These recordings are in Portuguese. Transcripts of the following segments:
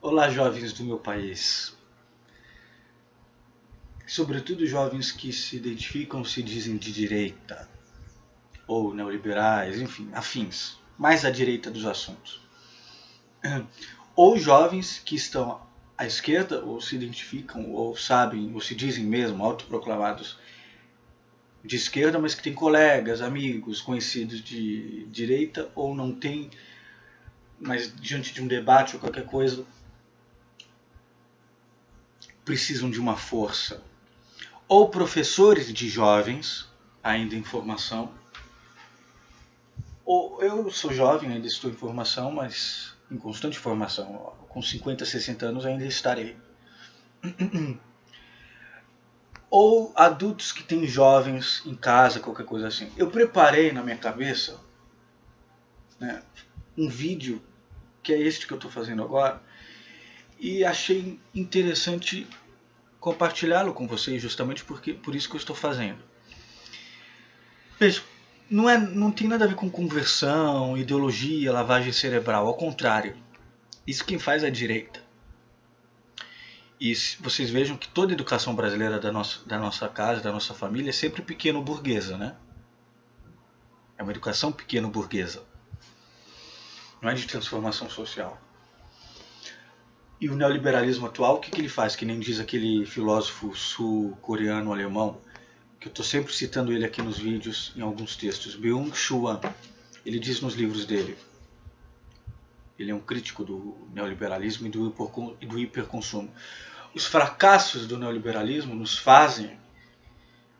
Olá, jovens do meu país. Sobretudo jovens que se identificam, se dizem de direita, ou neoliberais, enfim, afins, mais à direita dos assuntos. Ou jovens que estão à esquerda, ou se identificam, ou sabem, ou se dizem mesmo, autoproclamados de esquerda, mas que têm colegas, amigos, conhecidos de direita, ou não têm, mas diante de um debate ou qualquer coisa, precisam de uma força. Ou professores de jovens, ainda em formação, ou eu sou jovem, ainda estou em formação, mas em constante formação, com 50, 60 anos ainda estarei. Ou adultos que têm jovens em casa, qualquer coisa assim. Eu preparei na minha cabeça, né, um vídeo, que é este que eu estou fazendo agora, e achei interessante compartilhá-lo com vocês, justamente por isso que eu estou fazendo. Veja, não tem nada a ver com conversão, ideologia, lavagem cerebral, ao contrário. Isso quem faz é a direita. E vocês vejam que toda a educação brasileira da nossa casa, da nossa família, é sempre pequeno-burguesa, né? É uma educação pequeno-burguesa. Não é de transformação social. E o neoliberalismo atual, o que ele faz? Que nem diz aquele filósofo sul-coreano alemão, que eu estou sempre citando ele aqui nos vídeos, em alguns textos, Byung-Chul Han. Ele diz nos livros dele, ele é um crítico do neoliberalismo e do hiperconsumo. Os fracassos do neoliberalismo nos fazem,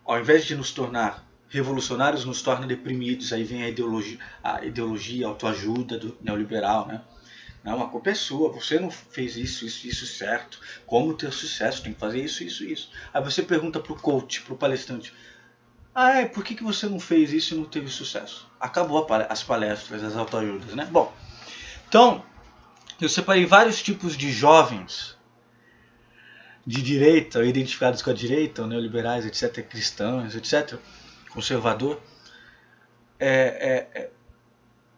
ao invés de nos tornar revolucionários, nos torna deprimidos. Aí vem a ideologia, a autoajuda do neoliberal, né? Não, a culpa é sua, você não fez isso certo. Como ter sucesso? Tem que fazer isso. Aí você pergunta pro coach, pro palestrante, por que você não fez isso e não teve sucesso? Acabou as palestras, as autoajudas, né? Bom, então, eu separei vários tipos de jovens de direita, identificados com a direita, neoliberais, etc., cristãos, etc., conservador,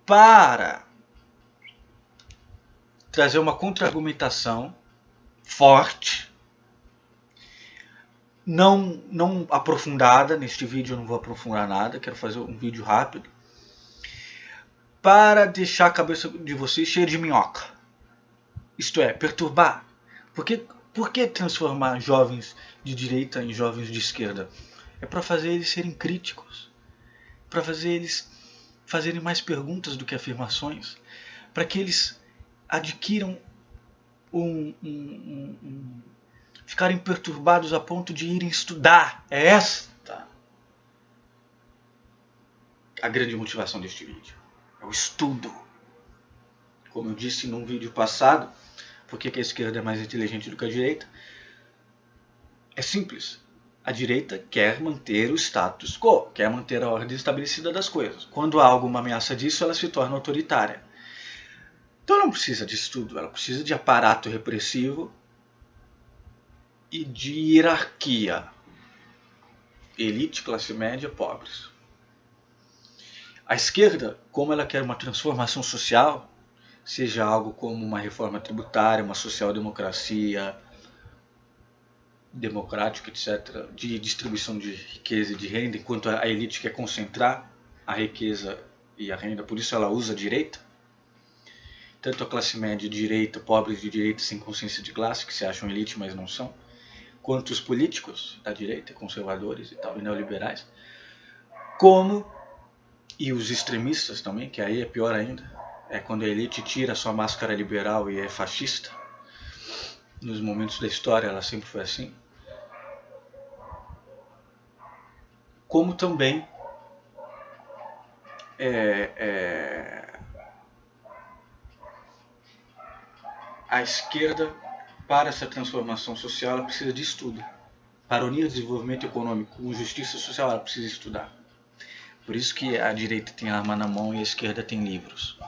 para trazer uma contra-argumentação forte, não aprofundada. Neste vídeo eu não vou aprofundar nada, quero fazer um vídeo rápido, para deixar a cabeça de vocês cheia de minhoca. Isto é, perturbar. Por que transformar jovens de direita em jovens de esquerda? É para fazer eles serem críticos, para fazer eles fazerem mais perguntas do que afirmações, para que eles adquiram ficarem perturbados a ponto de irem estudar. É esta a grande motivação deste vídeo. É o estudo. Como eu disse num vídeo passado, por que a esquerda é mais inteligente do que a direita? É simples. A direita quer manter o status quo, quer manter a ordem estabelecida das coisas. Quando há alguma ameaça disso, ela se torna autoritária. Então ela não precisa de estudo, ela precisa de aparato repressivo e de hierarquia. Elite, classe média, pobres. A esquerda, como ela quer uma transformação social, seja algo como uma reforma tributária, uma social-democracia democrática, etc., de distribuição de riqueza e de renda, enquanto a elite quer concentrar a riqueza e a renda, por isso ela usa a direita. Tanto a classe média de direita, pobres de direita sem consciência de classe, que se acham elite, mas não são, quanto os políticos da direita, conservadores e tal, e neoliberais, e os extremistas também, que aí é pior ainda, é quando a elite tira a sua máscara liberal e é fascista. Nos momentos da história ela sempre foi assim. Como também a esquerda, para essa transformação social, ela precisa de estudo. Para unir desenvolvimento econômico com justiça social, ela precisa estudar. Por isso que a direita tem arma na mão e a esquerda tem livros.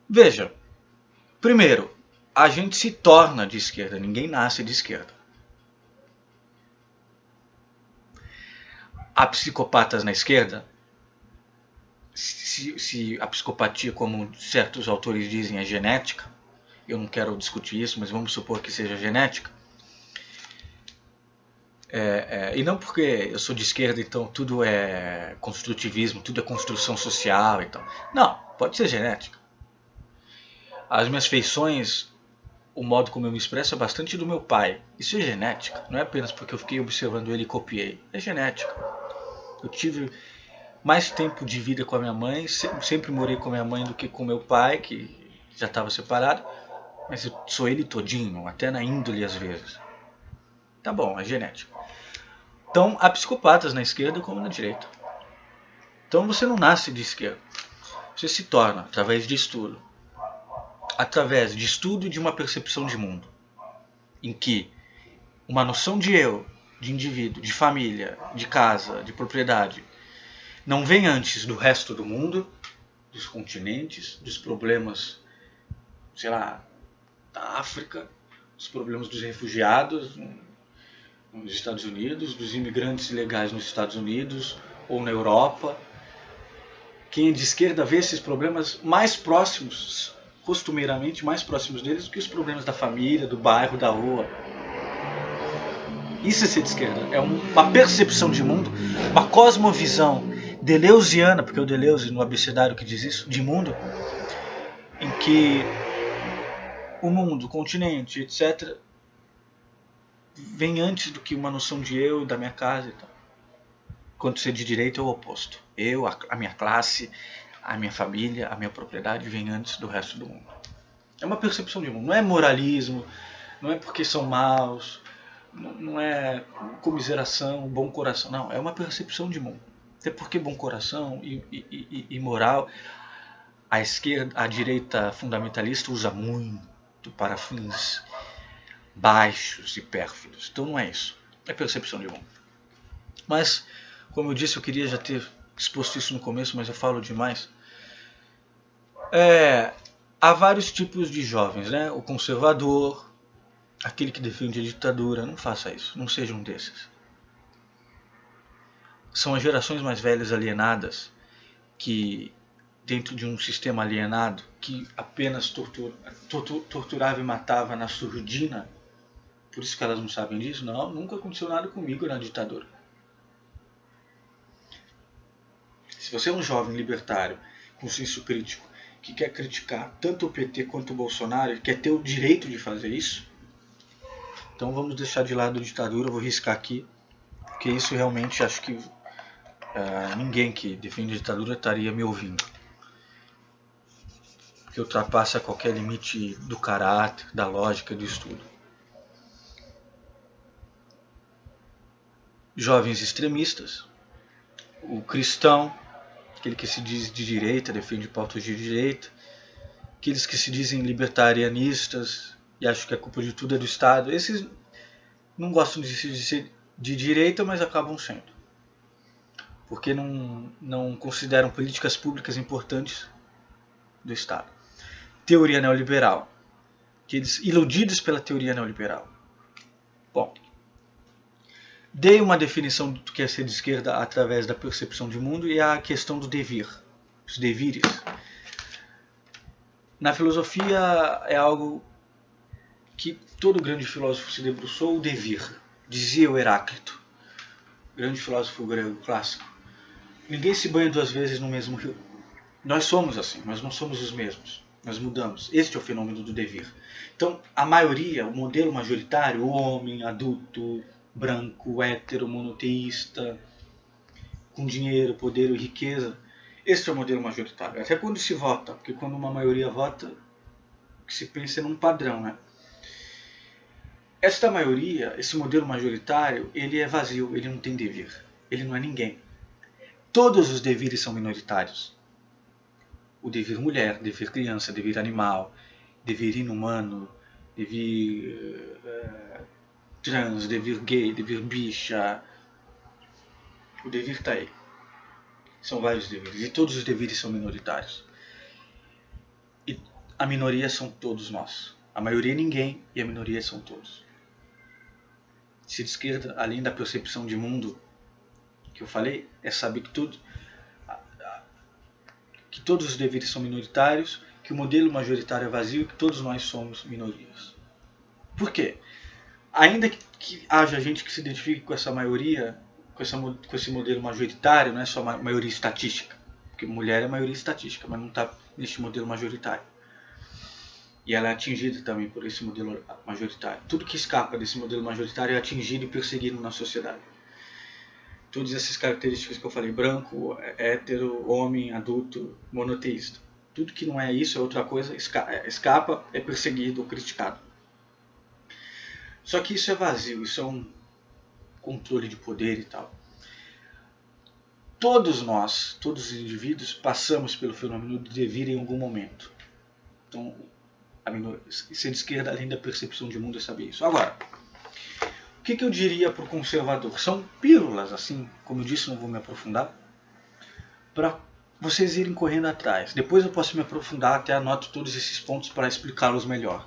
Veja, primeiro, a gente se torna de esquerda, ninguém nasce de esquerda. Há psicopatas na esquerda? se a psicopatia, como certos autores dizem, é genética, eu não quero discutir isso, mas vamos supor que seja genética, e não porque eu sou de esquerda, então tudo é construtivismo, tudo é construção social e tal. Não, pode ser genética. As minhas feições, o modo como eu me expresso é bastante do meu pai. Isso é genética, não é apenas porque eu fiquei observando ele e copiei. É genética. Eu tive mais tempo de vida com a minha mãe, sempre morei com a minha mãe do que com meu pai, que já estava separado, mas eu sou ele todinho, até na índole às vezes. Tá bom, é genética. Então, há psicopatas na esquerda como na direita. Então você não nasce de esquerda. Você se torna através de estudo. Através de estudo e de uma percepção de mundo. Em que uma noção de eu, de indivíduo, de família, de casa, de propriedade, não vem antes do resto do mundo, dos continentes, dos problemas, sei lá, da África, dos problemas dos refugiados nos Estados Unidos, dos imigrantes ilegais nos Estados Unidos ou na Europa. Quem é de esquerda vê esses problemas mais próximos, costumeiramente mais próximos deles do que os problemas da família, do bairro, da rua. Isso é ser de esquerda. É uma percepção de mundo, uma cosmovisão deleuziana, porque o Deleuze no abecedário que diz isso, de mundo, em que o mundo, o continente, etc., vem antes do que uma noção de eu, da minha casa e tal. Quando ser de direita é o oposto. Eu, a minha classe, a minha família, a minha propriedade vem antes do resto do mundo. É uma percepção de mundo. Não é moralismo, não é porque são maus, não é comiseração, bom coração. Não, é uma percepção de mundo. Até porque bom coração e moral, a esquerda, a direita fundamentalista usa muito para fins baixos e pérfidos. Então não é isso. É percepção de mundo. Mas, como eu disse, eu queria já ter exposto isso no começo, mas eu falo demais. Há vários tipos de jovens, né? O conservador, aquele que defende a ditadura. Não faça isso, não seja um desses. São as gerações mais velhas alienadas que, dentro de um sistema alienado, que apenas torturava e matava na surdina. Por isso que elas não sabem disso? Não, nunca aconteceu nada comigo na ditadura. Se você é um jovem libertário, com senso crítico, que quer criticar tanto o PT quanto o Bolsonaro, e quer ter o direito de fazer isso, então vamos deixar de lado a ditadura, eu vou riscar aqui, porque isso realmente acho que ninguém que defende a ditadura estaria me ouvindo. Porque ultrapassa qualquer limite do caráter, da lógica, do estudo. Jovens extremistas, o cristão, aquele que se diz de direita, defende pautas de direita, aqueles que se dizem libertarianistas e acham que a culpa de tudo é do Estado. Esses não gostam de ser de direita, mas acabam sendo. Porque não consideram políticas públicas importantes do Estado. Teoria neoliberal. Aqueles iludidos pela teoria neoliberal. Bom, dei uma definição do que é ser de esquerda através da percepção de mundo e a questão do devir, os devires. Na filosofia é algo que todo grande filósofo se debruçou, o devir. Dizia o Heráclito, grande filósofo grego clássico. Ninguém se banha duas vezes no mesmo rio. Nós somos assim, mas não somos os mesmos. Nós mudamos. Este é o fenômeno do devir. Então, a maioria, o modelo majoritário, o homem adulto, branco, hétero, monoteísta, com dinheiro, poder e riqueza, este é o modelo majoritário. Até quando se vota, porque quando uma maioria vota, o que se pensa é num padrão, né? Esta maioria, esse modelo majoritário, ele é vazio, ele não tem devir. Ele não é ninguém. Todos os devires são minoritários. O devir mulher, devir criança, devir animal, devir inumano, devir trans, devir gay, devir bicha. O devir está aí. São vários devires. E todos os devires são minoritários. E a minoria são todos nós. A maioria é ninguém e a minoria são todos. Ser de esquerda, além da percepção de mundo que eu falei, é saber que tudo... que todos os deveres são minoritários, que o modelo majoritário é vazio e que todos nós somos minorias. Por quê? Ainda que haja gente que se identifique com essa maioria, com esse modelo majoritário, não é só maioria estatística, porque mulher é maioria estatística, mas não está neste modelo majoritário. E ela é atingida também por esse modelo majoritário. Tudo que escapa desse modelo majoritário é atingido e perseguido na sociedade. Todas essas características que eu falei, branco, hétero, homem, adulto, monoteísta. Tudo que não é isso, é outra coisa, escapa, é perseguido ou criticado. Só que isso é vazio, isso é um controle de poder e tal. Todos nós, todos os indivíduos, passamos pelo fenômeno de devir em algum momento. Então, ser de esquerda, além da percepção de mundo, é saber isso. Agora, o que eu diria para o conservador? São pílulas, assim, como eu disse, não vou me aprofundar, para vocês irem correndo atrás. Depois eu posso me aprofundar, até anoto todos esses pontos para explicá-los melhor.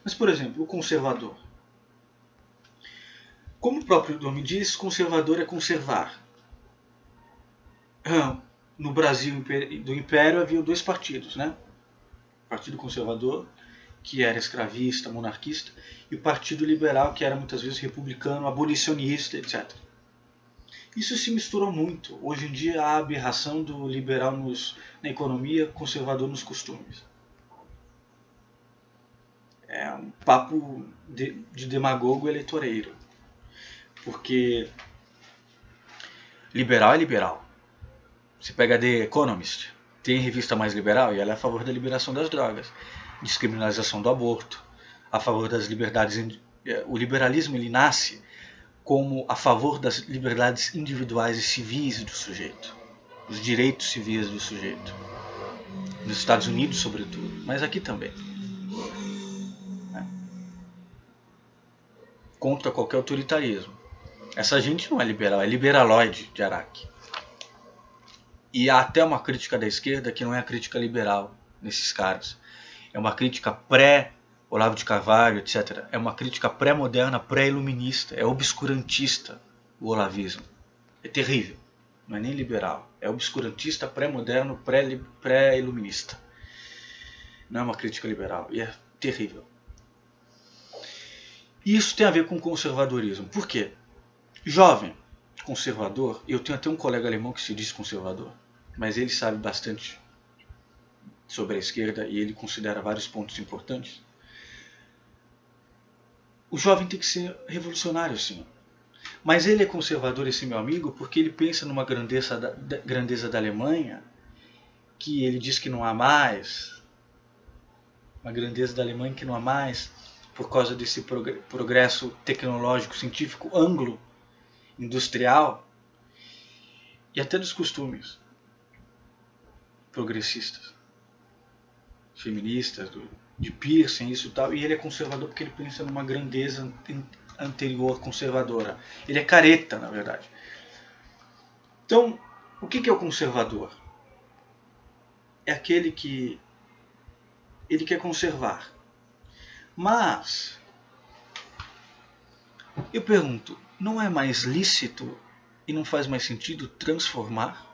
Mas, por exemplo, o conservador. Como o próprio nome diz, conservador é conservar. No Brasil do Império havia dois partidos, né? O Partido Conservador, que era escravista, monarquista, e o Partido Liberal, que era muitas vezes republicano, abolicionista, etc. Isso se misturou muito. Hoje em dia há a aberração do liberal na economia, conservador nos costumes. É um papo de demagogo eleitoreiro. Porque liberal é liberal. Você pega The Economist, tem revista mais liberal e ela é a favor da liberação das drogas, descriminalização do aborto, a favor das liberdades. O liberalismo ele nasce como a favor das liberdades individuais e civis do sujeito, os direitos civis do sujeito. Nos Estados Unidos, sobretudo, mas aqui também. Contra qualquer autoritarismo. Essa gente não é liberal, é liberaloide de Araque. E há até uma crítica da esquerda que não é a crítica liberal nesses caras. É uma crítica pré-Olavo de Carvalho, etc. É uma crítica pré-moderna, pré-iluminista. É obscurantista o olavismo. É terrível. Não é nem liberal. É obscurantista, pré-moderno, pré-iluminista. Não é uma crítica liberal. E é terrível. E isso tem a ver com conservadorismo. Por quê? Jovem conservador, eu tenho até um colega alemão que se diz conservador, mas ele sabe bastante sobre a esquerda e ele considera vários pontos importantes. O jovem tem que ser revolucionário, sim. Mas ele é conservador, esse meu amigo, porque ele pensa numa grandeza da Alemanha, que ele diz que não há mais, uma grandeza da Alemanha que não há mais, por causa desse progresso tecnológico, científico, industrial e até dos costumes progressistas, feministas, de piercing, isso e tal. E ele é conservador porque ele pensa numa grandeza anterior conservadora. Ele é careta, na verdade. Então, o que é o conservador? É aquele que ele quer conservar. Mas eu pergunto, não é mais lícito e não faz mais sentido transformar?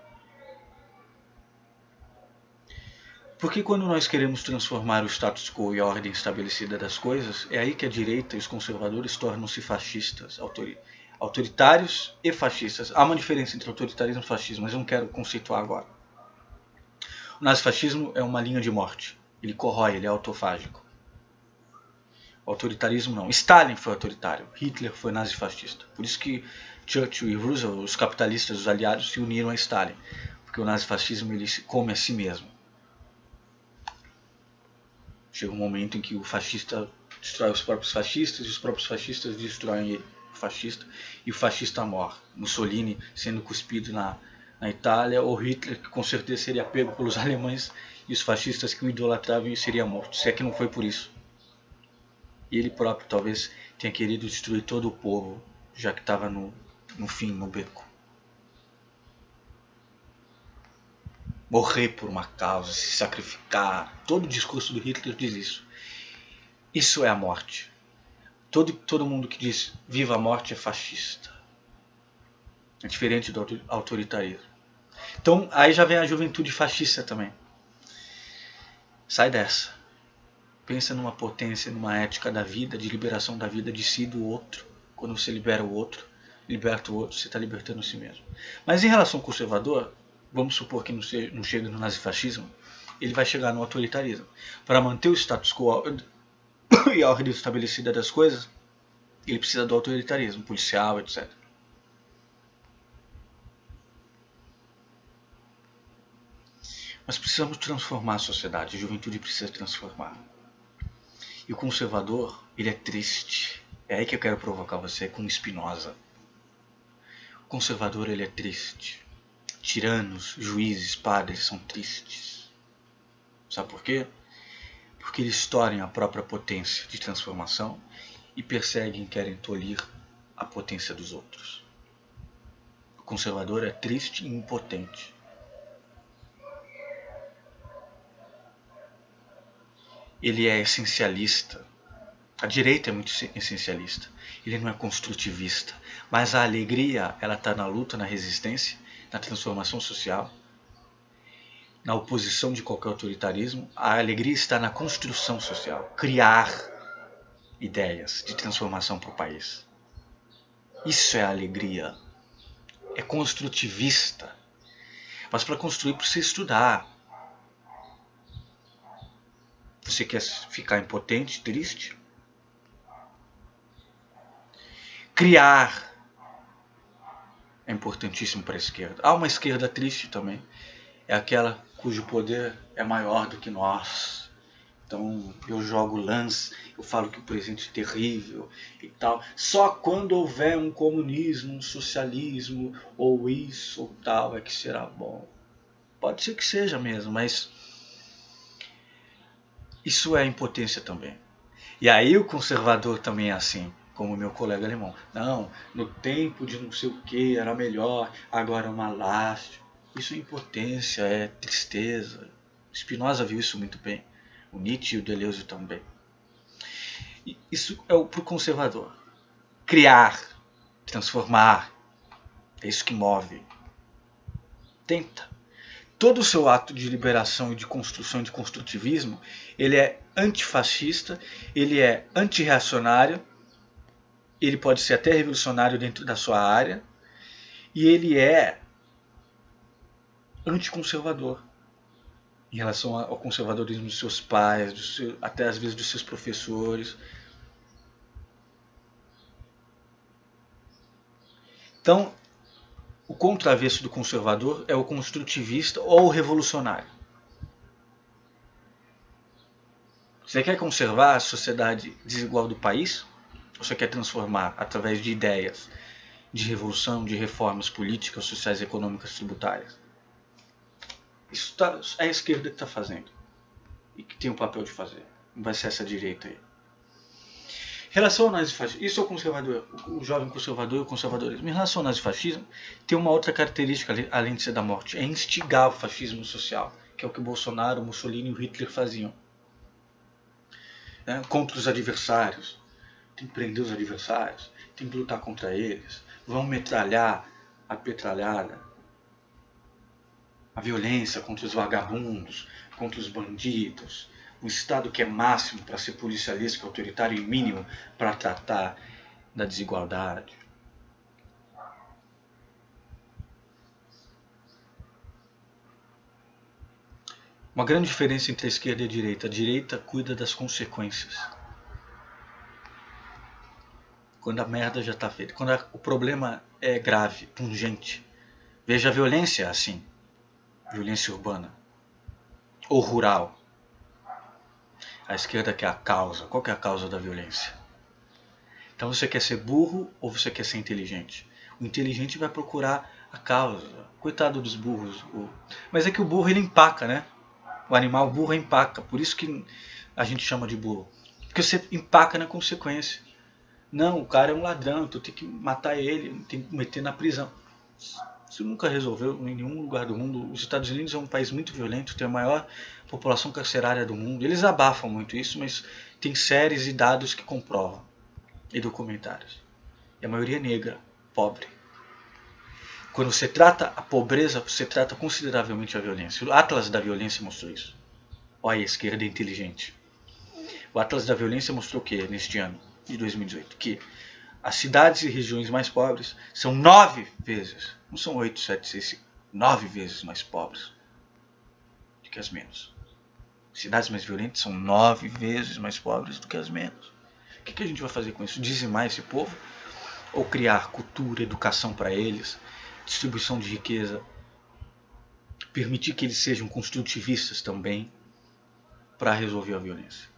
Porque quando nós queremos transformar o status quo e a ordem estabelecida das coisas, é aí que a direita e os conservadores tornam-se fascistas, autoritários e fascistas. Há uma diferença entre autoritarismo e fascismo, mas eu não quero conceituar agora. O nazifascismo é uma linha de morte. Ele corrói, ele é autofágico. O autoritarismo não. Stalin foi autoritário, Hitler foi nazifascista. Por isso que Churchill e Roosevelt, os capitalistas, os aliados, se uniram a Stalin. Porque o nazifascismo ele se come a si mesmo. Chega um momento em que o fascista destrói os próprios fascistas e os próprios fascistas destroem o fascista e o fascista morre. Mussolini sendo cuspido na Itália, ou Hitler que com certeza seria pego pelos alemães e os fascistas que o idolatravam e seria morto, se é que não foi por isso. E ele próprio talvez tenha querido destruir todo o povo, já que estava no fim, no beco. Morrer por uma causa, se sacrificar. Todo o discurso do Hitler diz isso. Isso é a morte. Todo mundo que diz viva a morte é fascista. É diferente do autoritarismo. Então aí já vem a juventude fascista também. Sai dessa. Pensa numa potência, numa ética da vida, de liberação da vida de si e do outro. Quando você libera o outro, liberta o outro, você está libertando si mesmo. Mas em relação ao conservador, vamos supor que não chega no nazifascismo, ele vai chegar no autoritarismo. Para manter o status quo e a ordem estabelecida das coisas, ele precisa do autoritarismo policial, etc. Mas precisamos transformar a sociedade, a juventude precisa transformar. E o conservador, ele é triste. É aí que eu quero provocar você com Spinoza. O conservador, ele é triste. Tiranos, juízes, padres são tristes. Sabe por quê? Porque eles tornam a própria potência de transformação e perseguem e querem tolir a potência dos outros. O conservador é triste e impotente. Ele é essencialista. A direita é muito essencialista. Ele não é construtivista. Mas a alegria, ela está na luta, na resistência, na transformação social, na oposição de qualquer autoritarismo. A alegria está na construção social. Criar ideias de transformação para o país. Isso é alegria. É construtivista. Mas para construir precisa estudar. Você quer ficar impotente, triste? Criar é importantíssimo para a esquerda. Há uma esquerda triste também. É aquela cujo poder é maior do que nós. Então eu jogo lance, eu falo que o presente é terrível e tal. Só quando houver um comunismo, um socialismo, ou isso ou tal, é que será bom. Pode ser que seja mesmo, mas isso é impotência também. E aí o conservador também é assim, como o meu colega alemão. Não, no tempo de não sei o que era melhor, agora é uma lástima. Isso é impotência, é tristeza. Spinoza viu isso muito bem. O Nietzsche e o Deleuze também. E isso é para o conservador. Criar, transformar, é isso que move. Tenta. Todo o seu ato de liberação e de construção e de construtivismo, ele é antifascista, ele é antirreacionário, ele pode ser até revolucionário dentro da sua área, e ele é anticonservador em relação ao conservadorismo dos seus pais, até às vezes dos seus professores. Então, o contravesso do conservador é o construtivista ou o revolucionário. Você quer conservar a sociedade desigual do país? Ou você quer transformar através de ideias de revolução, de reformas políticas, sociais, econômicas, tributárias? Isso é a esquerda que está fazendo. E que tem o papel de fazer. Não vai ser essa direita aí. Em relação ao nazifascismo, isso é o conservador, o jovem conservador e o conservadorismo. Em relação ao nazifascismo, tem uma outra característica, além de ser da morte, é instigar o fascismo social, que é o que o Bolsonaro, o Mussolini e o Hitler faziam. Contra os adversários. Tem que prender os adversários, tem que lutar contra eles, vão metralhar a petralhada, a violência contra os vagabundos, contra os bandidos, um Estado que é máximo para ser policialista, autoritário e mínimo para tratar da desigualdade. Uma grande diferença entre a esquerda e a direita. A direita cuida das consequências. Quando a merda já está feita. Quando o problema é grave, pungente. Veja a violência assim. Violência urbana. Ou rural. A esquerda quer a causa. Qual que é a causa da violência? Então você quer ser burro ou você quer ser inteligente? O inteligente vai procurar a causa. Coitado dos burros. Mas é que o burro ele empaca, né? O animal burro empaca. Por isso que a gente chama de burro. Porque você empaca na consequência. Não, o cara é um ladrão, então tem que matar ele, tem que meter na prisão. Isso nunca resolveu em nenhum lugar do mundo. Os Estados Unidos é um país muito violento, tem a maior população carcerária do mundo. Eles abafam muito isso, mas tem séries e dados que comprovam. E documentários. E a maioria é negra, pobre. Quando você trata a pobreza, você trata consideravelmente a violência. O Atlas da Violência mostrou isso. Olha, a esquerda é inteligente. O Atlas da Violência mostrou que, neste ano de 2018, que as cidades e regiões mais pobres são 9 vezes, não são 8, 7, 6, 5, 9 vezes mais pobres do que as menos. Cidades mais violentas são 9 vezes mais pobres do que as menos. O que a gente vai fazer com isso? Dizimar esse povo? Ou criar cultura, educação para eles, distribuição de riqueza, permitir que eles sejam construtivistas também para resolver a violência?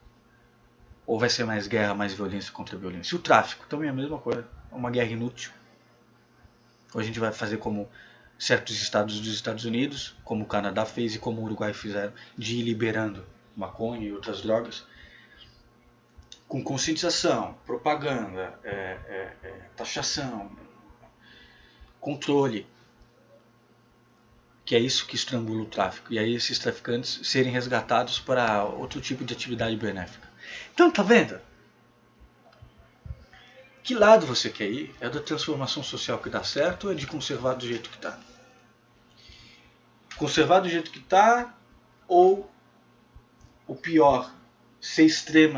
Ou vai ser mais guerra, mais violência contra a violência? E o tráfico também é a mesma coisa, é uma guerra inútil. Ou a gente vai fazer como certos estados dos Estados Unidos, como o Canadá fez e como o Uruguai fizeram, de ir liberando maconha e outras drogas, com conscientização, propaganda, taxação, controle, que é isso que estrangula o tráfico. E aí esses traficantes serem resgatados para outro tipo de atividade benéfica. Então, tá vendo? Que lado você quer ir? É da transformação social que dá certo ou é de conservar do jeito que está? Conservar do jeito que está ou, o pior, ser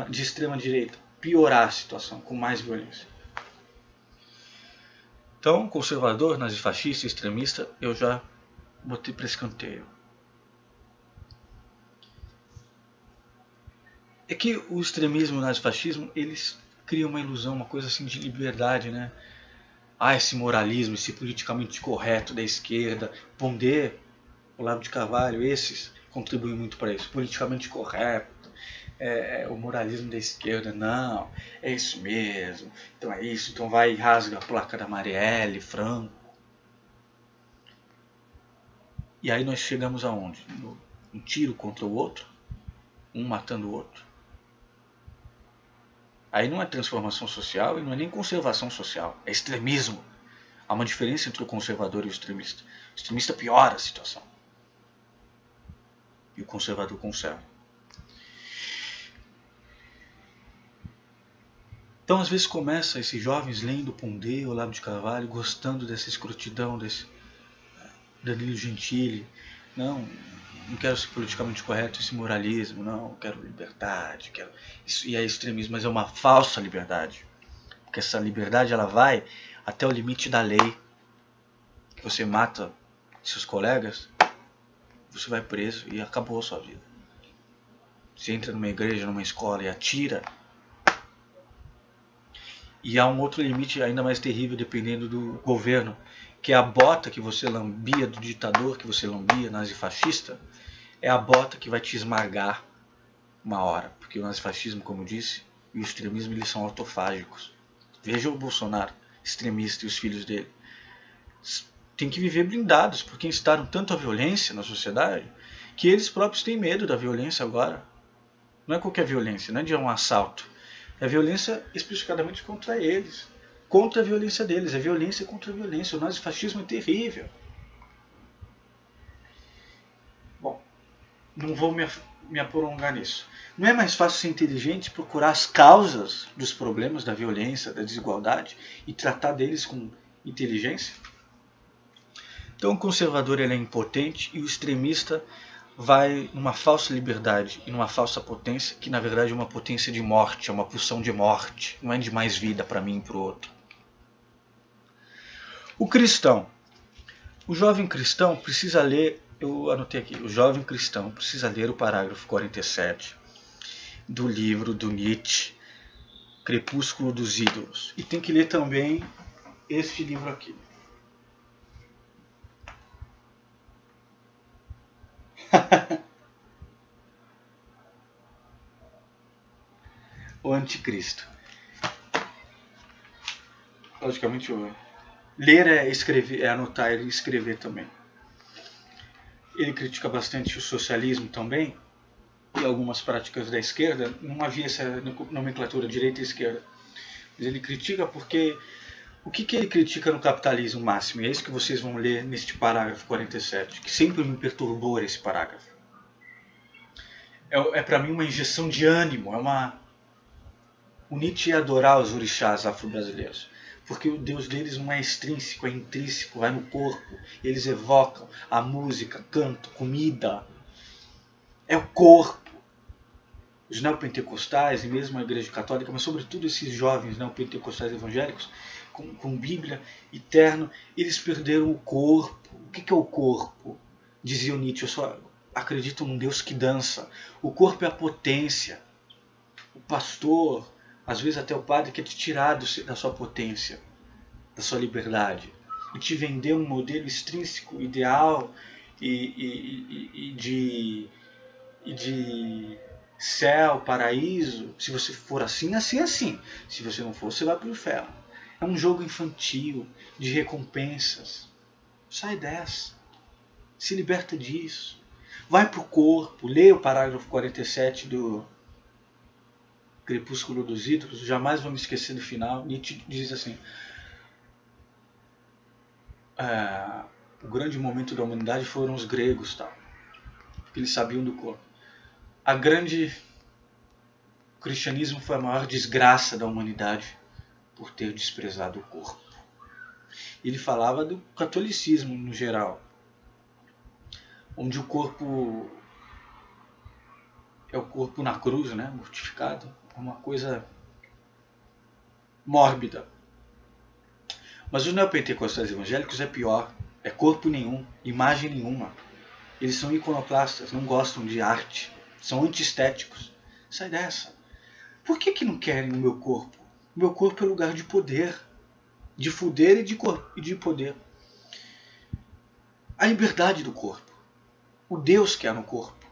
de extrema direita, piorar a situação com mais violência? Então, conservador, nazifascista, extremista, eu já botei para escanteio. É que o extremismo e o nazifascismo, eles criam uma ilusão, uma coisa assim de liberdade, né? Esse moralismo, esse politicamente correto da esquerda, Pondé, Olavo de Carvalho, esses contribuem muito para isso. Politicamente correto, o moralismo da esquerda, não, é isso mesmo, então é isso, então vai e rasga a placa da Marielle Franco. E aí nós chegamos aonde? Um tiro contra o outro, um matando o outro. Aí não é transformação social e não é nem conservação social, é extremismo. Há uma diferença entre o conservador e o extremista. O extremista piora a situação. E o conservador conserva. Então às vezes começa esses jovens lendo Pondé, Olavo de Carvalho, gostando dessa escrotidão, desse Danilo Gentili. Não quero ser politicamente correto, esse moralismo, não, quero liberdade, quero isso, e é extremismo, mas é uma falsa liberdade, porque essa liberdade ela vai até o limite da lei, que você mata seus colegas, você vai preso e acabou a sua vida. Você entra numa igreja, numa escola e atira, e há um outro limite ainda mais terrível dependendo do governo, que é a bota que você lambia do ditador, que você lambia, nazifascista, é a bota que vai te esmagar uma hora. Porque o nazifascismo, como eu disse, e o extremismo, eles são autofágicos. Veja o Bolsonaro, extremista, e os filhos dele. Tem que viver blindados, porque instaram tanto a violência na sociedade, que eles próprios têm medo da violência agora. Não é qualquer violência, não é de um assalto. É violência especificadamente contra eles. Contra a violência deles, é violência contra a violência. O nazifascismo é terrível. Bom, não vou me prolongar nisso. Não é mais fácil ser inteligente, procurar as causas dos problemas da violência, da desigualdade e tratar deles com inteligência? Então o conservador ele é impotente e o extremista vai numa falsa liberdade e numa falsa potência, que na verdade é uma potência de morte, é uma pulsão de morte, não é de mais vida para mim e para o outro. O cristão. O jovem cristão precisa ler, eu anotei aqui, o jovem cristão precisa ler o parágrafo 47 do livro do Nietzsche, Crepúsculo dos Ídolos. E tem que ler também este livro aqui. O Anticristo. Logicamente, ler é escrever, é anotar e escrever também. Ele critica bastante o socialismo também e algumas práticas da esquerda. Não havia essa nomenclatura direita e esquerda. Mas ele critica porque o que ele critica no capitalismo máximo? E é isso que vocês vão ler neste parágrafo 47, que sempre me perturbou esse parágrafo. É para mim uma injeção de ânimo, O Nietzsche ia adorar os orixás afro-brasileiros, porque o Deus deles não é extrínseco, é intrínseco, vai no corpo. Eles evocam a música, canto, comida. É o corpo. os neopentecostais e mesmo a Igreja Católica, mas sobretudo esses jovens neopentecostais evangélicos, com Bíblia e terno, eles perderam o corpo. O que é o corpo? Dizia o Nietzsche, eu só acredito num Deus que dança. O corpo é a potência. O pastor, às vezes até o padre, quer te tirar da sua potência, da sua liberdade, e te vender um modelo extrínseco, ideal e de céu, paraíso. Se você for assim, assim, assim. Se você não for, você vai para o inferno. É um jogo infantil, de recompensas. Sai dessa. Se liberta disso. Vai para o corpo. Leia o parágrafo 47 do Crepúsculo dos Ídolos. Jamais vou me esquecer do final. Nietzsche diz assim: o grande momento da humanidade foram os gregos, tá? Porque eles sabiam do corpo. O cristianismo foi a maior desgraça da humanidade por ter desprezado o corpo. Ele falava do catolicismo no geral, onde o corpo é o corpo na cruz, né, mortificado, é uma coisa mórbida. Mas os neopentecostais evangélicos é pior, é corpo nenhum, imagem nenhuma. Eles são iconoclastas, não gostam de arte, são antiestéticos. Sai dessa. Por que não querem o meu corpo? O meu corpo é lugar de poder, de fuder e de poder. A liberdade do corpo. O Deus que há no corpo.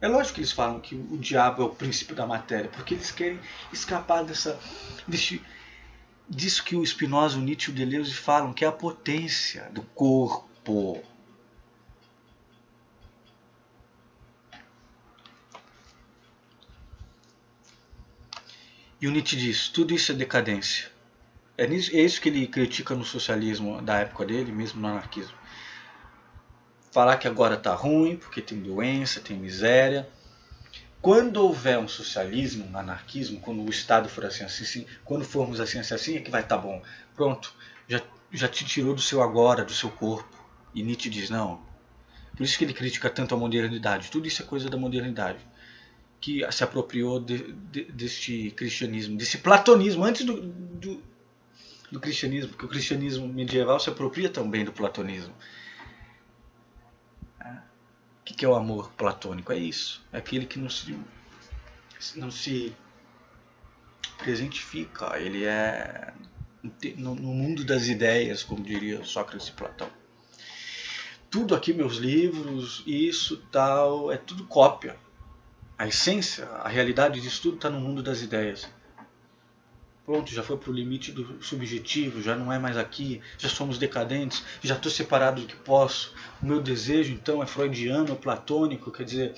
É lógico que eles falam que o diabo é o príncipe da matéria, porque eles querem escapar disso que o Spinoza, o Nietzsche e o Deleuze falam, que é a potência do corpo. E o Nietzsche diz, tudo isso é decadência. É isso que ele critica no socialismo da época dele, mesmo no anarquismo. Falar que agora está ruim, porque tem doença, tem miséria. Quando houver um socialismo, um anarquismo, quando o Estado for assim, quando formos assim, é que vai estar bom. Pronto, já te tirou do seu agora, do seu corpo. E Nietzsche diz, não. Por isso que ele critica tanto a modernidade. Tudo isso é coisa da modernidade, que se apropriou deste cristianismo, desse platonismo, antes do cristianismo, porque o cristianismo medieval se apropria também do platonismo. O que é o amor platônico? É isso. É aquele que não se presentifica. Ele é no mundo das ideias, como diria Sócrates e Platão. Tudo aqui, meus livros, isso, tal, é tudo cópia. A essência, a realidade disso tudo está no mundo das ideias. Pronto, já foi para o limite do subjetivo, já não é mais aqui, já somos decadentes, já estou separado do que posso. O meu desejo, então, é freudiano, é platônico, quer dizer,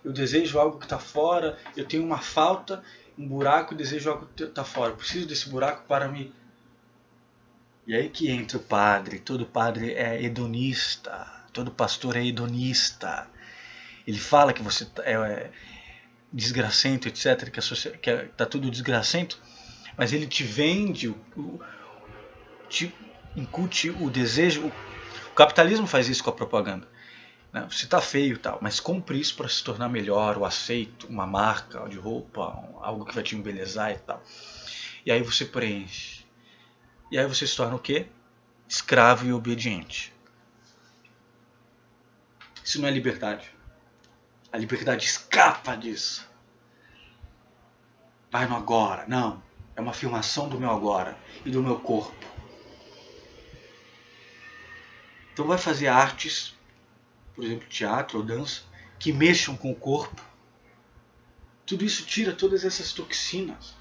eu desejo algo que está fora, eu tenho uma falta, um buraco, e desejo algo que está fora. Eu preciso desse buraco para me... E aí que entra o padre. Todo padre é hedonista, todo pastor é hedonista. Ele fala que você é desgracento, etc., que está tudo desgracento, mas ele te vende, te incute o desejo. O capitalismo faz isso com a propaganda. Né? Você está feio e tal, mas compre isso para se tornar melhor, o aceito, uma marca de roupa, algo que vai te embelezar e tal. E aí você preenche. E aí você se torna o quê? Escravo e obediente. Isso não é liberdade. A liberdade escapa disso. Vai no agora. Não. É uma afirmação do meu agora e do meu corpo. Então vai fazer artes, por exemplo, teatro ou dança, que mexam com o corpo. Tudo isso tira todas essas toxinas.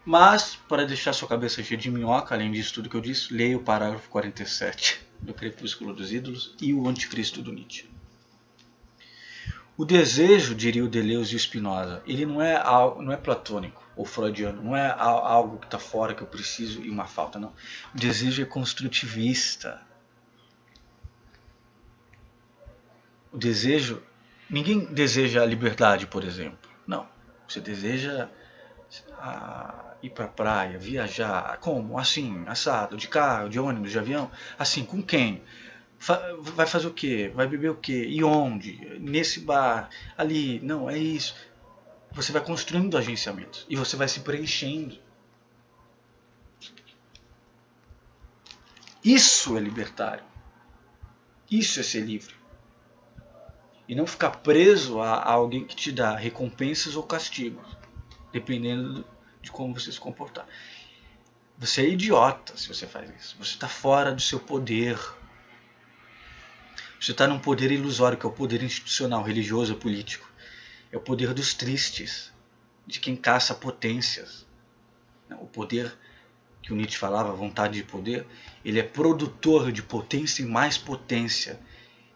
Mas, para deixar sua cabeça cheia de minhoca, além disso tudo que eu disse, leia o parágrafo 47 do Crepúsculo dos Ídolos e o Anticristo do Nietzsche. O desejo, diria o Deleuze e o Spinoza, ele não é platônico ou freudiano, não é algo que está fora que eu preciso e uma falta, não. O desejo é construtivista. O desejo, ninguém deseja a liberdade, por exemplo. Não, você deseja ir para a praia, viajar, como? Assim, assado, de carro, de ônibus, de avião. Assim, com quem? Vai fazer o quê? Vai beber o quê? E onde? Nesse bar? Ali? Não, é isso. Você vai construindo agenciamentos e você vai se preenchendo. Isso é libertário. Isso é ser livre. E não ficar preso a alguém que te dá recompensas ou castigos, dependendo de como você se comportar. Você é idiota se você faz isso. Você está fora do seu poder. Você está num poder ilusório, que é o poder institucional, religioso, político. É o poder dos tristes, de quem caça potências. O poder que o Nietzsche falava, a vontade de poder, ele é produtor de potência e mais potência.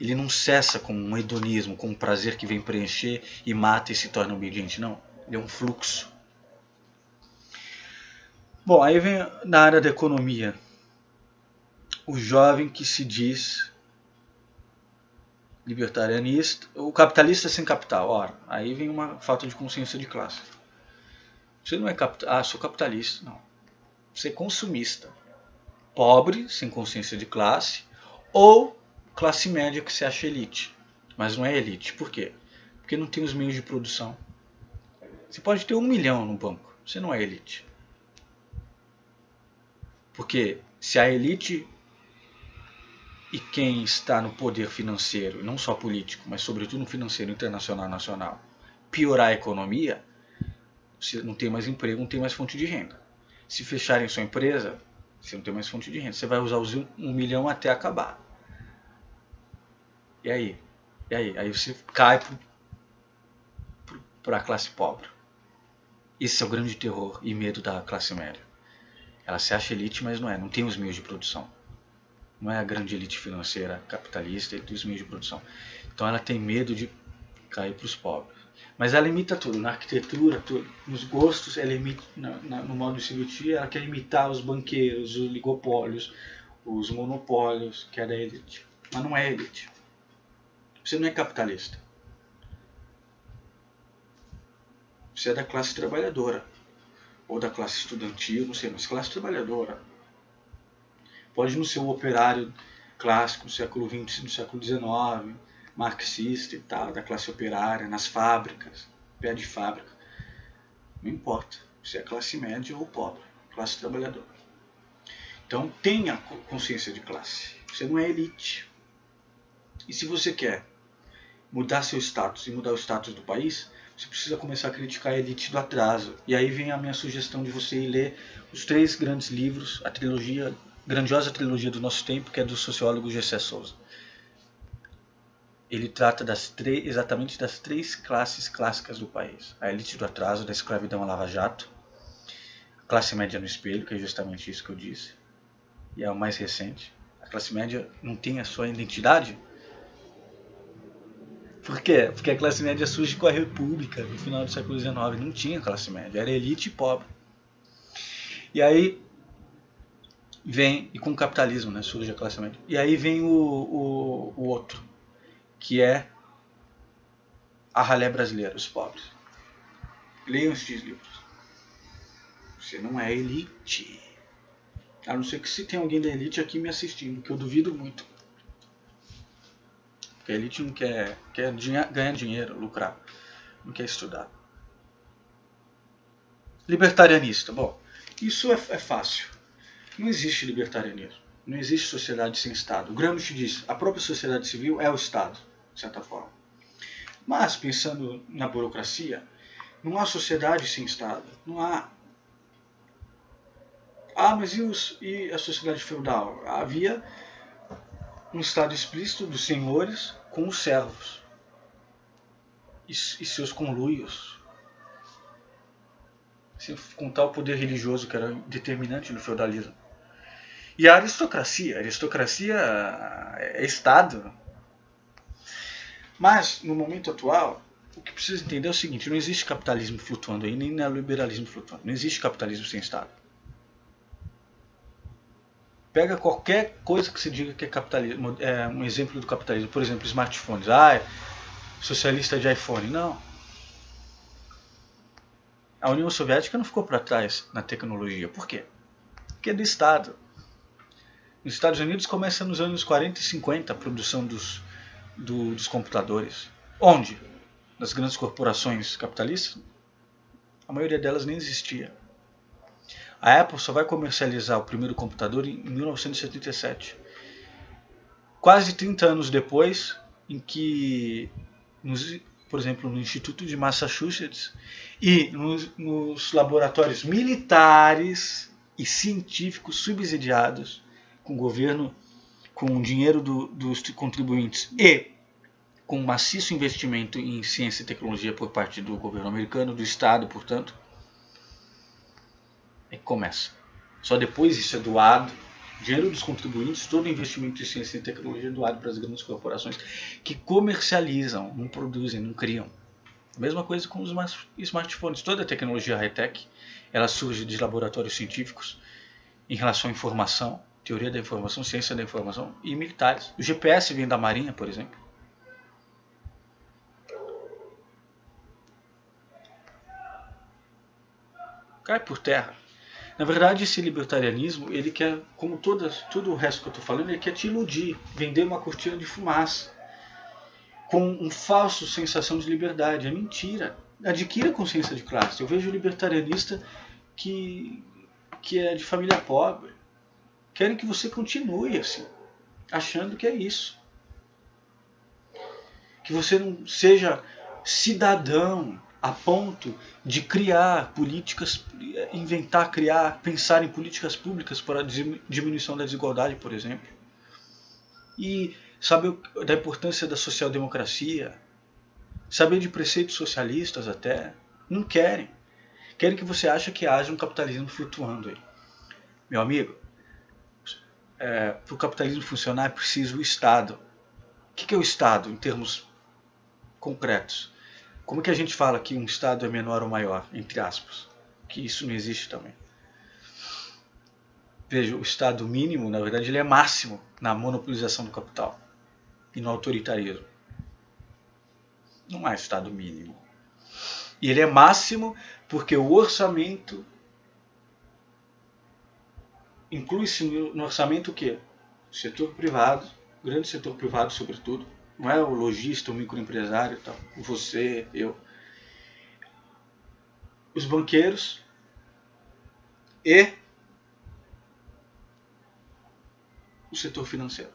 Ele não cessa com um hedonismo, com um prazer que vem preencher e mata e se torna obediente. Não, ele é um fluxo. Bom, aí vem na área da economia. O jovem que se diz libertarianista, o capitalista sem capital. Ora, aí vem uma falta de consciência de classe. Você não é capitalista. Ah, sou capitalista. Não. Você é consumista. Pobre, sem consciência de classe, ou classe média que se acha elite. Mas não é elite. Por quê? Porque não tem os meios de produção. Você pode ter 1 milhão no banco. Você não é elite. Porque se a elite e quem está no poder financeiro, não só político, mas sobretudo no financeiro internacional e nacional, piorar a economia, você não tem mais emprego, não tem mais fonte de renda. Se fecharem sua empresa, você não tem mais fonte de renda. Você vai usar os 1 milhão até acabar. E aí? Aí você cai para a classe pobre. Esse é o grande terror e medo da classe média. Ela se acha elite, mas não é. Não tem os meios de produção. Não é a grande elite financeira capitalista e dos meios de produção. Então ela tem medo de cair para os pobres. Mas ela imita tudo, na arquitetura, tudo, nos gostos, ela imita, no modo de se vestir, ela quer imitar os banqueiros, os oligopólios, os monopólios, que é da elite. Mas não é elite. Você não é capitalista. Você é da classe trabalhadora. Ou da classe estudantil, não sei, mas classe trabalhadora. Pode não ser o operário clássico do século XX, do século XIX, marxista e tal, da classe operária, nas fábricas, pé de fábrica. Não importa, você é classe média ou pobre, classe trabalhadora. Então tenha consciência de classe. Você não é elite. E se você quer mudar seu status e mudar o status do país, você precisa começar a criticar a elite do atraso. E aí vem a minha sugestão de você ir ler os 3 grandes livros, a trilogia, grandiosa trilogia do nosso tempo, que é do sociólogo Gessé Souza. Ele trata exatamente das 3 classes clássicas do país. A elite do atraso, da escravidão à lava-jato, a classe média no espelho, que é justamente isso que eu disse, e é o mais recente. A classe média não tem a sua identidade. Por quê? Porque a classe média surge com a República, no final do século XIX. Não tinha classe média, era elite e pobre. E aí vem, e com o capitalismo, né, surge a classe média. E aí vem o outro, que é a ralé brasileira, os pobres. Leiam estes livros. Você não é elite. A não ser que se tem alguém da elite aqui me assistindo, que eu duvido muito. Porque a elite não quer ganhar dinheiro, lucrar. Não quer estudar. Libertarianista. Bom, isso é fácil. Não existe libertarianismo. Não existe sociedade sem Estado. O Gramsci diz, a própria sociedade civil é o Estado, de certa forma. Mas, pensando na burocracia, não há sociedade sem Estado. Não há. Ah, mas e a sociedade feudal? Havia um Estado explícito dos senhores com os servos e seus conluios. Sem contar o poder religioso, que era determinante no feudalismo. E a aristocracia é Estado. Mas, no momento atual, o que precisa entender é o seguinte, não existe capitalismo flutuando aí, nem neoliberalismo flutuando. Não existe capitalismo sem Estado. Pega qualquer coisa que se diga que é capitalismo, é um exemplo do capitalismo. Por exemplo, smartphones. Socialista de iPhone. Não. A União Soviética não ficou para trás na tecnologia. Por quê? Porque é do Estado. Nos Estados Unidos começa nos anos 40 e 50 a produção dos computadores. Onde? Nas grandes corporações capitalistas? A maioria delas nem existia. A Apple só vai comercializar o primeiro computador em 1977. Quase 30 anos depois, em que, por exemplo, no Instituto de Massachusetts e nos laboratórios militares e científicos subsidiados com o governo, com o dinheiro dos contribuintes e com um maciço investimento em ciência e tecnologia por parte do governo americano, do Estado, portanto, é que começa. Só depois isso é doado, dinheiro dos contribuintes, todo investimento em ciência e tecnologia é doado para as grandes corporações que comercializam, não produzem, não criam. A mesma coisa com os smartphones. Toda a tecnologia high-tech, ela surge de laboratórios científicos em relação à informação, teoria da informação, ciência da informação e militares. O GPS vem da Marinha, por exemplo. Cai por terra. Na verdade, esse libertarianismo, ele quer, como todo o resto que eu estou falando, ele quer te iludir, vender uma cortina de fumaça, com um falso sensação de liberdade. É mentira. Adquira consciência de classe. Eu vejo libertarianista que é de família pobre. Querem que você continue assim, achando que é isso. Que você não seja cidadão a ponto de criar políticas, inventar, criar, pensar em políticas públicas para a diminuição da desigualdade, por exemplo. E saber da importância da social-democracia, saber de preceitos socialistas até. Não querem. Querem que você ache que haja um capitalismo flutuando aí. Meu amigo, para o capitalismo funcionar é preciso o Estado. O que é o Estado em termos concretos? Como que a gente fala que um Estado é menor ou maior, entre aspas? Que isso não existe também. Veja, o Estado mínimo, na verdade, ele é máximo na monopolização do capital e no autoritarismo. Não há Estado mínimo. E ele é máximo porque o orçamento inclui-se no orçamento o quê? O setor privado, o grande setor privado sobretudo, não é o lojista, o microempresário, tal, você, eu. Os banqueiros e o setor financeiro.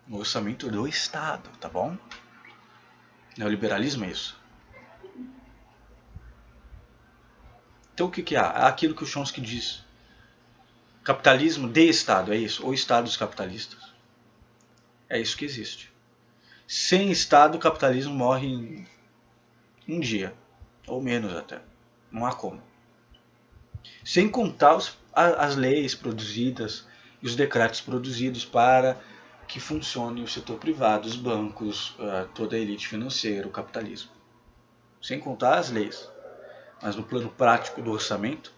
O orçamento do Estado, tá bom? Neoliberalismo é isso. Então o que há? Há aquilo que o Chomsky diz. Capitalismo de Estado, é isso? Ou Estados capitalistas. É isso que existe. Sem Estado, o capitalismo morre em um dia. Ou menos até. Não há como. Sem contar as leis produzidas e os decretos produzidos para que funcione o setor privado, os bancos, toda a elite financeira, o capitalismo. Sem contar as leis. Mas no plano prático do orçamento,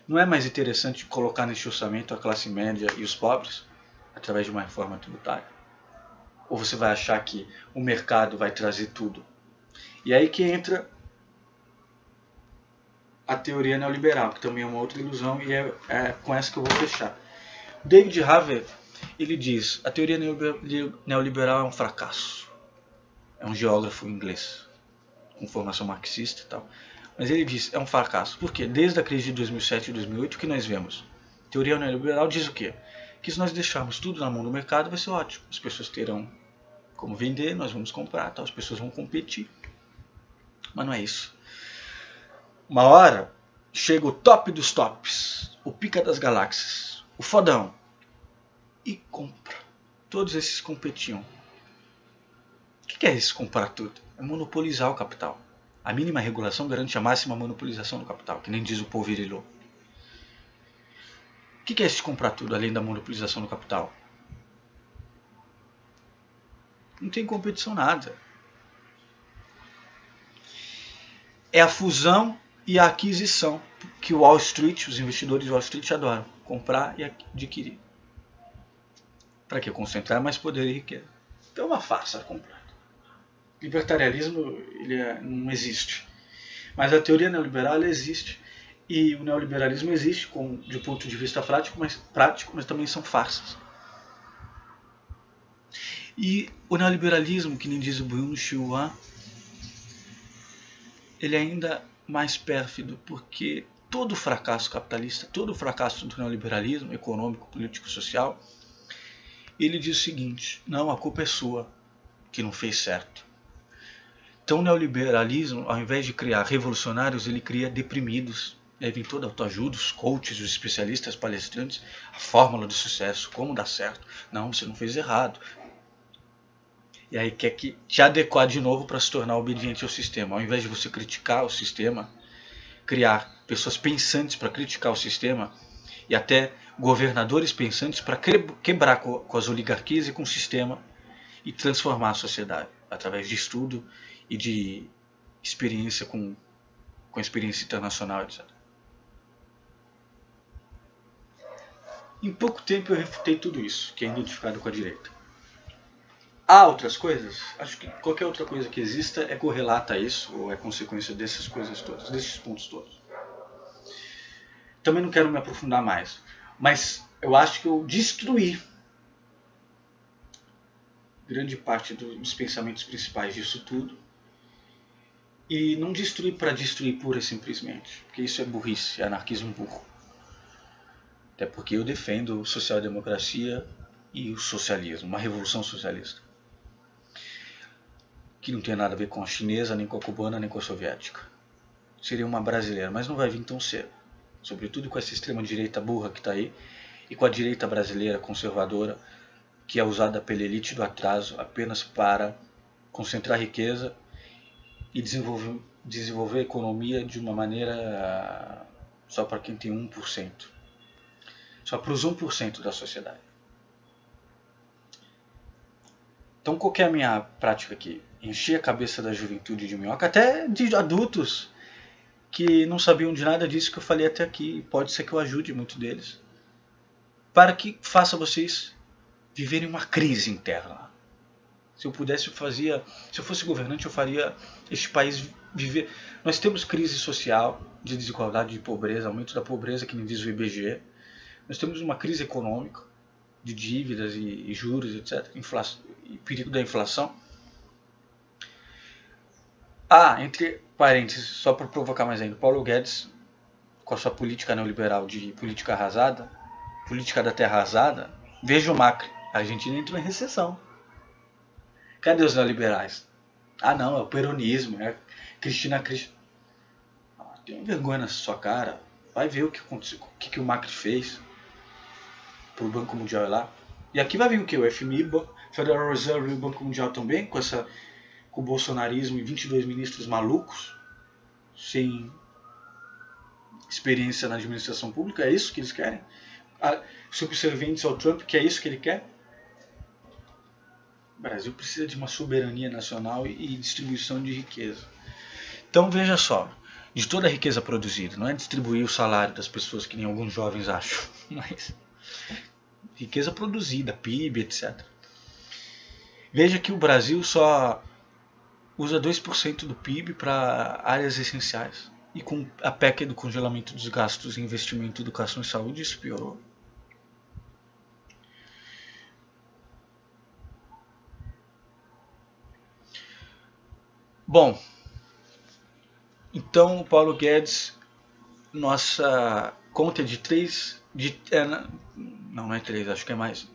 não é mais interessante colocar nesse orçamento a classe média e os pobres, através de uma reforma tributária? Ou você vai achar que o mercado vai trazer tudo? E aí que entra a teoria neoliberal, que também é uma outra ilusão, e é com essa que eu vou fechar. David Harvey, ele diz, a teoria neoliberal é um fracasso. É um geógrafo inglês, com formação marxista e tal. Mas ele diz, é um fracasso. Por quê? Desde a crise de 2007 e 2008, o que nós vemos? A teoria neoliberal diz o quê? Que se nós deixarmos tudo na mão do mercado, vai ser ótimo. As pessoas terão como vender, nós vamos comprar, tal, as pessoas vão competir. Mas não é isso. Uma hora chega o top dos tops, o pica das galáxias, o fodão, e compra. Todos esses competiam. O que é isso, comprar tudo? É monopolizar o capital. A mínima regulação garante a máxima monopolização do capital, que nem diz o Paul Virilio. O que é esse comprar tudo, além da monopolização do capital? Não tem competição nada. É a fusão e a aquisição que o Wall Street, os investidores de Wall Street adoram. Comprar e adquirir. Para quê? Concentrar mais poder e riqueza. Então é uma farsa completa. Libertarianismo ele não existe. Mas a teoria neoliberal ela existe. E o neoliberalismo existe de ponto de vista prático, mas também são farsas. E o neoliberalismo, que nem diz o Byung-Chul Han, ele é ainda mais pérfido, porque todo o fracasso capitalista, todo o fracasso do neoliberalismo econômico, político, social, ele diz o seguinte: não, a culpa é sua, que não fez certo. Então o neoliberalismo, ao invés de criar revolucionários, ele cria deprimidos. Aí vem toda a autoajuda, os coaches, os especialistas, palestrantes, a fórmula do sucesso, como dar certo. Não, você não fez errado. E aí quer que te adequar de novo para se tornar obediente ao sistema. Ao invés de você criticar o sistema, criar pessoas pensantes para criticar o sistema e até governadores pensantes para quebrar com as oligarquias e com o sistema e transformar a sociedade através de estudo e de experiência com experiência internacional, etc. Em pouco tempo eu refutei tudo isso que é identificado com a direita. Há outras coisas? Acho que qualquer outra coisa que exista é correlata a isso, ou é consequência dessas coisas todas, desses pontos todos. Também não quero me aprofundar mais, mas eu acho que eu destruí grande parte dos pensamentos principais disso tudo. E não destruir para destruir pura e simplesmente, porque isso é burrice, é anarquismo burro. Até porque eu defendo social-democracia e o socialismo, uma revolução socialista. Que não tem nada a ver com a chinesa, nem com a cubana, nem com a soviética. Seria uma brasileira, mas não vai vir tão cedo. Sobretudo com essa extrema-direita burra que está aí, e com a direita brasileira conservadora, que é usada pela elite do atraso apenas para concentrar riqueza e desenvolver a economia de uma maneira só para quem tem 1%. Só para os 1% da sociedade. Então qual que é a minha prática aqui? Encher a cabeça da juventude de minhoca, até de adultos que não sabiam de nada disso que eu falei até aqui. Pode ser que eu ajude muito deles. Para que faça vocês viverem uma crise interna. Se eu pudesse, se eu fosse governante, eu faria este país viver. Nós temos crise social, de desigualdade, de pobreza, aumento da pobreza, que nem diz o IBGE. Nós temos uma crise econômica, de dívidas e juros, etc. E perigo da inflação. Entre parênteses, só para provocar mais ainda, Paulo Guedes, com a sua política neoliberal de política arrasada, política da terra arrasada, veja o Macri. A Argentina entrou em recessão. Cadê os neoliberais? Não, é o peronismo, é Cristina. Tem vergonha na sua cara. Vai ver o que aconteceu, o que o Macri fez pro Banco Mundial lá. E aqui vai vir o que? O FMI, Federal Reserve e o Banco Mundial também, com o bolsonarismo e 22 ministros malucos, sem experiência na administração pública. É isso que eles querem? Subservientes ao Trump, que é isso que ele quer? O Brasil precisa de uma soberania nacional e distribuição de riqueza. Então veja só, de toda a riqueza produzida, não é distribuir o salário das pessoas que nem alguns jovens acham, mas riqueza produzida, PIB, etc. Veja que o Brasil só usa 2% do PIB para áreas essenciais. E com a PEC do congelamento dos gastos em investimento, educação e saúde, isso piorou. Bom, então o Paulo Guedes, nossa conta de 3, não é 3, acho que é mais,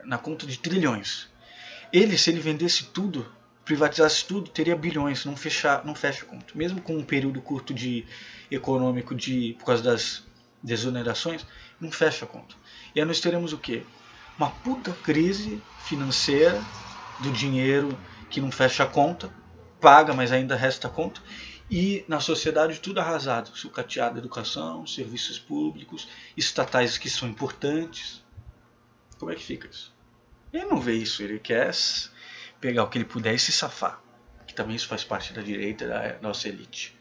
na conta de trilhões. Se ele vendesse tudo, privatizasse tudo, teria bilhões, não fecha a conta. Mesmo com um período curto econômico por causa das desonerações, não fecha a conta. E aí nós teremos o quê? Uma puta crise financeira do dinheiro que não fecha a conta, paga, mas ainda resta a conta, e na sociedade tudo arrasado, sucateado, educação, serviços públicos, estatais que são importantes. Como é que fica isso? Ele não vê isso, ele quer pegar o que ele puder e se safar, que também isso faz parte da direita, da nossa elite.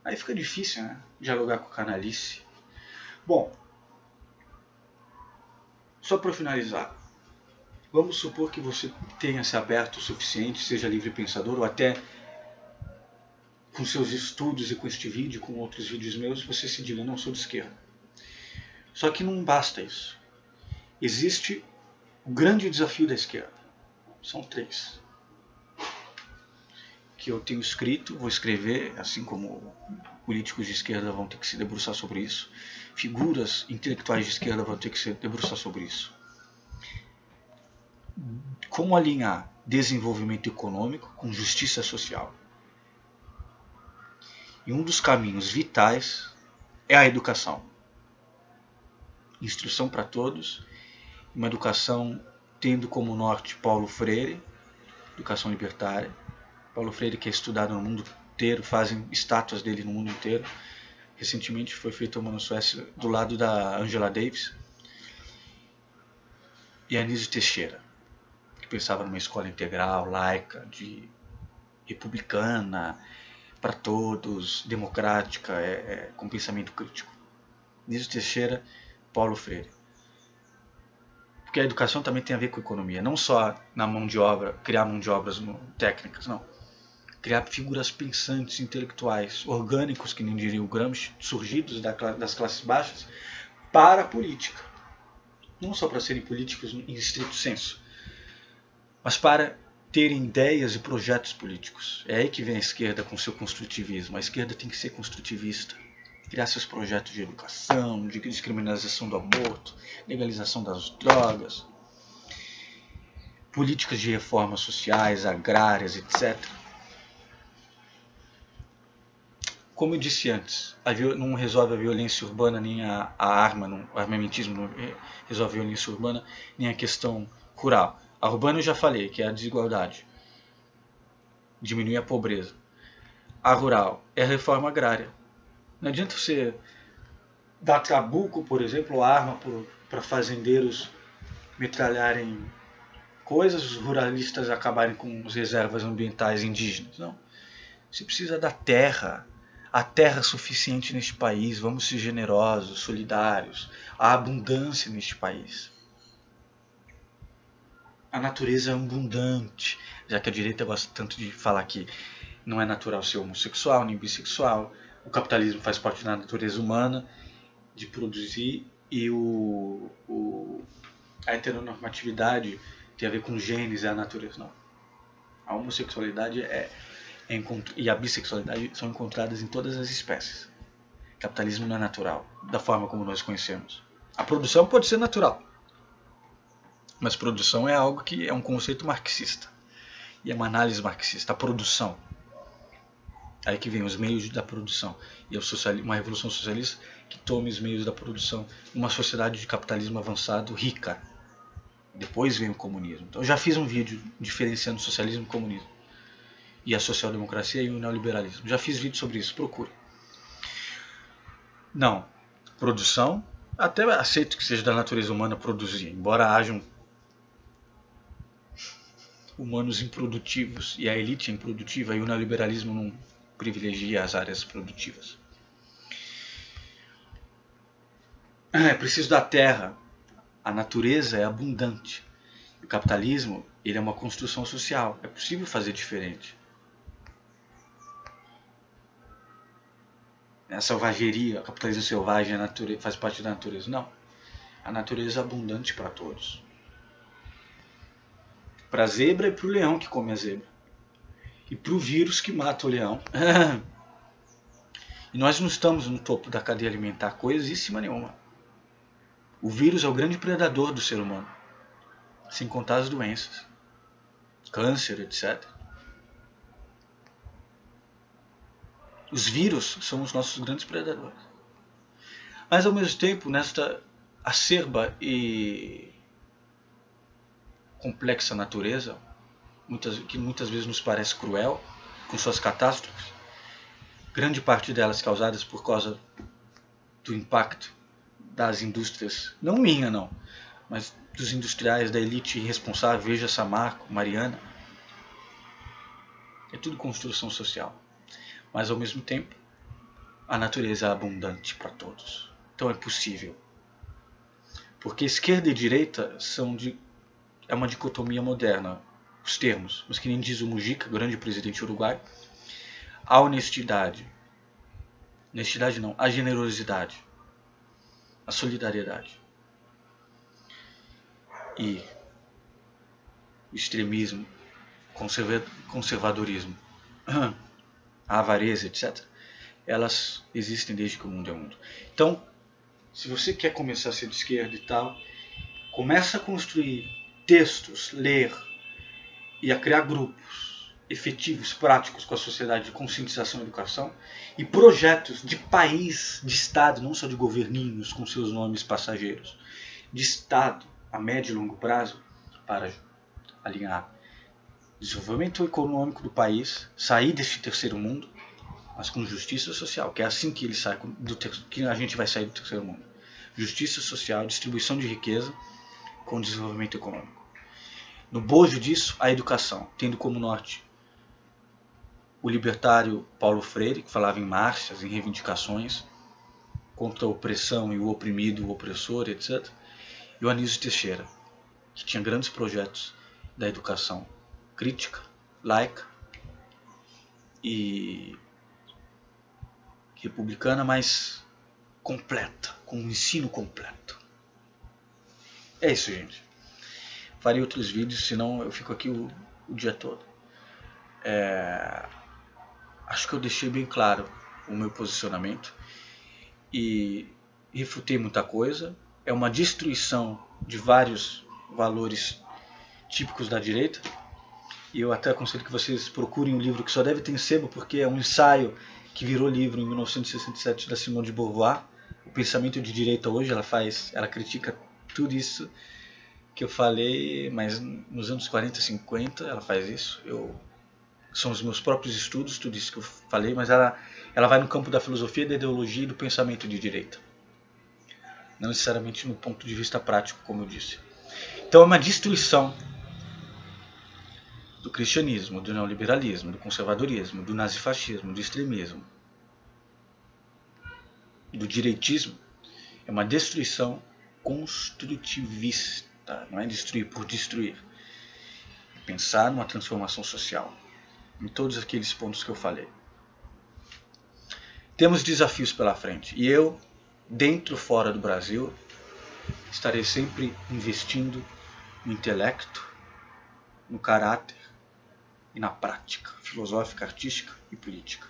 Aí fica difícil, né? Dialogar com a canalice. Bom, só para finalizar, vamos supor que você tenha se aberto o suficiente, seja livre pensador ou até com seus estudos e com este vídeo, com outros vídeos meus, você se diga, não sou de esquerda. Só que não basta isso. Existe o grande desafio da esquerda. São 3. Que eu tenho escrito, vou escrever, assim como políticos de esquerda vão ter que se debruçar sobre isso. Figuras intelectuais de esquerda vão ter que se debruçar sobre isso. Como alinhar desenvolvimento econômico com justiça social. E um dos caminhos vitais é a educação. Instrução para todos, uma educação tendo como norte Paulo Freire, educação libertária. Paulo Freire, que é estudado no mundo inteiro, fazem estátuas dele no mundo inteiro. Recentemente foi feita uma na Suécia do lado da Angela Davis. E Anísio Teixeira, que pensava numa escola integral, laica, republicana, para todos, democrática, com pensamento crítico. Anísio Teixeira, Paulo Freire. Porque a educação também tem a ver com a economia, não só na mão de obra, criar mão de obras técnicas, não. Criar figuras pensantes, intelectuais, orgânicos, que nem diria o Gramsci, surgidos das classes baixas, para a política. Não só para serem políticos em estrito senso, mas para terem ideias e projetos políticos. É aí que vem a esquerda com seu construtivismo. A esquerda tem que ser construtivista. Criar seus projetos de educação, de descriminalização do aborto, legalização das drogas, políticas de reformas sociais, agrárias, etc. Como eu disse antes, não resolve a violência urbana, nem a arma, o armamentismo não resolve a violência urbana, nem a questão rural. A urbana eu já falei, que é a desigualdade, diminuir a pobreza. A rural é a reforma agrária. Não adianta você dar trabuco, por exemplo, arma para fazendeiros metralharem coisas, os ruralistas acabarem com as reservas ambientais indígenas. Não. Você precisa da terra. Há terra suficiente neste país. Vamos ser generosos, solidários. Há abundância neste país. A natureza é abundante. Já que a direita gosta tanto de falar que não é natural ser homossexual nem bissexual. O capitalismo faz parte da natureza humana de produzir e a heteronormatividade tem a ver com genes e a natureza. Não. A homossexualidade e a bissexualidade são encontradas em todas as espécies. O capitalismo não é natural, da forma como nós conhecemos. A produção pode ser natural, mas produção é algo que é um conceito marxista. E é uma análise marxista, a produção. Aí que vem os meios da produção. E uma revolução socialista que tome os meios da produção numa sociedade de capitalismo avançado, rica. Depois vem o comunismo. Então eu já fiz um vídeo diferenciando o socialismo e o comunismo. E a social-democracia e o neoliberalismo. Já fiz vídeo sobre isso, procure. Não. Produção, até aceito que seja da natureza humana produzir, embora hajam humanos improdutivos e a elite é improdutiva e o neoliberalismo não privilegia as áreas produtivas. É preciso da terra. A natureza é abundante. O capitalismo, ele é uma construção social. É possível fazer diferente. A selvageria, a capitalismo selvagem faz parte da natureza. Não. A natureza é abundante para todos. Para a zebra e para o leão que come a zebra. E para o vírus que mata o leão. E nós não estamos no topo da cadeia alimentar coisíssima nenhuma. O vírus é o grande predador do ser humano. Sem contar as doenças. Câncer, etc. Os vírus são os nossos grandes predadores. Mas ao mesmo tempo, nesta acerba e complexa natureza, que muitas vezes nos parece cruel, com suas catástrofes, grande parte delas causadas por causa do impacto das indústrias, não minha não, mas dos industriais, da elite irresponsável, veja Samarco, Mariana, é tudo construção social. Mas ao mesmo tempo, a natureza é abundante para todos. Então é possível. Porque esquerda e direita é uma dicotomia moderna, os termos. Mas que nem diz o Mujica, grande presidente uruguaio, a honestidade. Honestidade não, a generosidade, a solidariedade. E o extremismo, conservadorismo, a avareza, etc., elas existem desde que o mundo é mundo. Então, se você quer começar a ser de esquerda e tal, começa a construir textos, ler e a criar grupos efetivos, práticos com a sociedade de conscientização e educação e projetos de país, de Estado, não só de governinhos com seus nomes passageiros, de Estado a médio e longo prazo para alinhar desenvolvimento econômico do país, sair desse terceiro mundo, mas com justiça social, que é assim que ele sai que a gente vai sair do terceiro mundo. Justiça social, distribuição de riqueza com desenvolvimento econômico. No bojo disso, a educação, tendo como norte o libertário Paulo Freire, que falava em marchas, em reivindicações contra a opressão e o oprimido, o opressor, etc. E o Anísio Teixeira, que tinha grandes projetos da educação crítica, laica e republicana, mas completa, com um ensino completo. É isso, gente. Farei outros vídeos, senão eu fico aqui o dia todo. Acho que eu deixei bem claro o meu posicionamento e refutei muita coisa. É uma destruição de vários valores típicos da direita. E eu até aconselho que vocês procurem um livro que só deve ter em sebo, porque é um ensaio que virou livro em 1967 da Simone de Beauvoir. O pensamento de direita hoje, ela critica tudo isso que eu falei, mas nos anos 40, 50 ela faz isso. São os meus próprios estudos, tudo isso que eu falei, mas ela vai no campo da filosofia, da ideologia e do pensamento de direita. Não necessariamente no ponto de vista prático, como eu disse. Então é uma destruição do cristianismo, do neoliberalismo, do conservadorismo, do nazifascismo, do extremismo, do direitismo. É uma destruição construtivista, não é destruir por destruir. É pensar numa transformação social, em todos aqueles pontos que eu falei. Temos desafios pela frente, e eu, dentro ou fora do Brasil, estarei sempre investindo no intelecto, no caráter e na prática filosófica, artística e política.